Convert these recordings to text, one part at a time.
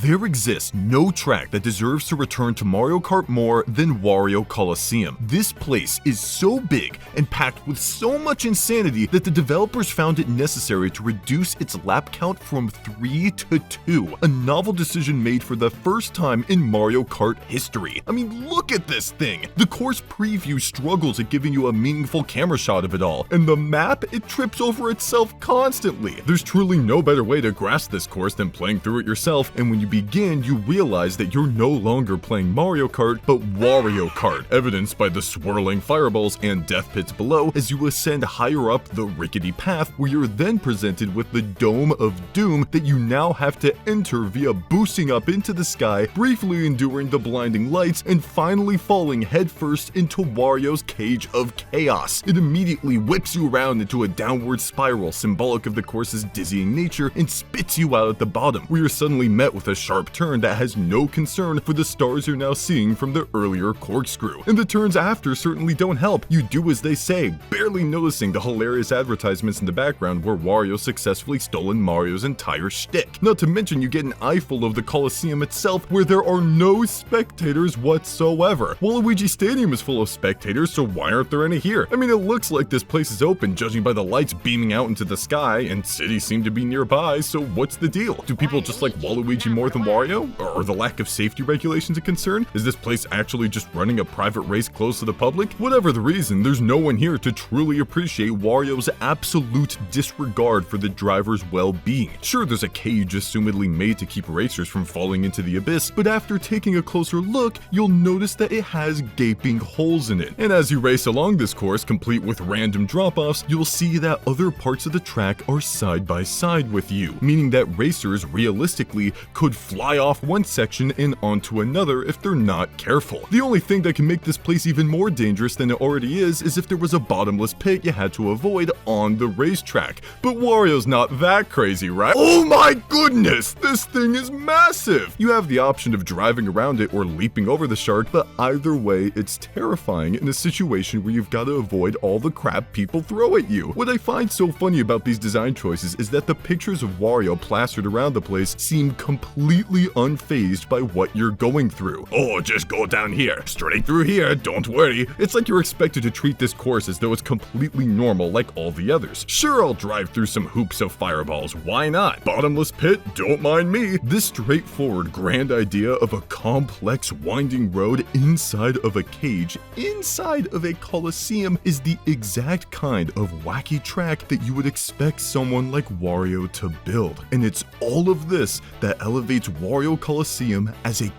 There exists no track that deserves to return to Mario Kart more than Wario Colosseum. This place is so big and packed with so much insanity that the developers found it necessary to reduce its lap count from 3 to 2, a novel decision made for the first time in Mario Kart history. I mean, look at this thing! The course preview struggles at giving you a meaningful camera shot of it all, and the map, it trips over itself constantly. There's truly no better way to grasp this course than playing through it yourself, and when you begin, you realize that you're no longer playing Mario Kart, but Wario Kart, evidenced by the swirling fireballs and death pits below as you ascend higher up the rickety path, where you're then presented with the Dome of Doom that you now have to enter via boosting up into the sky, briefly enduring the blinding lights, and finally falling headfirst into Wario's Cage of Chaos. It immediately whips you around into a downward spiral symbolic of the course's dizzying nature and spits you out at the bottom, where you're suddenly met with a sharp turn that has no concern for the stars you're now seeing from the earlier corkscrew. And the turns after certainly don't help. You do as they say, barely noticing the hilarious advertisements in the background where Wario successfully stolen Mario's entire shtick. Not to mention you get an eyeful of the Colosseum itself, where there are no spectators whatsoever. Waluigi Stadium is full of spectators, so why aren't there any here? I mean, it looks like this place is open, judging by the lights beaming out into the sky, and cities seem to be nearby, so what's the deal? Do people just like Waluigi more than Wario? Or are the lack of safety regulations a concern? Is this place actually just running a private race closed to the public? Whatever the reason, there's no one here to truly appreciate Wario's absolute disregard for the driver's well-being. Sure, there's a cage assumedly made to keep racers from falling into the abyss, but after taking a closer look, you'll notice that it has gaping holes in it. And as you race along this course, complete with random drop-offs, you'll see that other parts of the track are side by side with you, meaning that racers realistically could fly off one section and onto another if they're not careful. The only thing that can make this place even more dangerous than it already is if there was a bottomless pit you had to avoid on the racetrack. But Wario's not that crazy, right? Oh my goodness, this thing is massive! You have the option of driving around it or leaping over the shark, but either way, it's terrifying in a situation where you've got to avoid all the crap people throw at you. What I find so funny about these design choices is that the pictures of Wario plastered around the place seem completely unfazed by what you're going through. Oh, just go down here, straight through here, don't worry. It's like you're expected to treat this course as though it's completely normal like all the others. Sure, I'll drive through some hoops of fireballs, why not? Bottomless pit, don't mind me. This straightforward grand idea of a complex winding road inside of a cage, inside of a Colosseum, is the exact kind of wacky track that you would expect someone like Wario to build. And it's all of this that elevates Wario Colosseum as a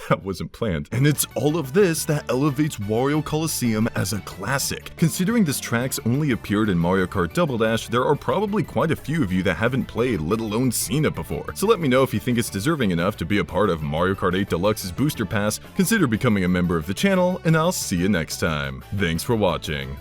that wasn't planned. And it's all of this that elevates Wario Colosseum as a classic. Considering this track's only appeared in Mario Kart Double Dash, there are probably quite a few of you that haven't played, let alone seen it before. So let me know if you think it's deserving enough to be a part of Mario Kart 8 Deluxe's Booster Pass. Consider becoming a member of the channel, and I'll see you next time. Thanks for watching.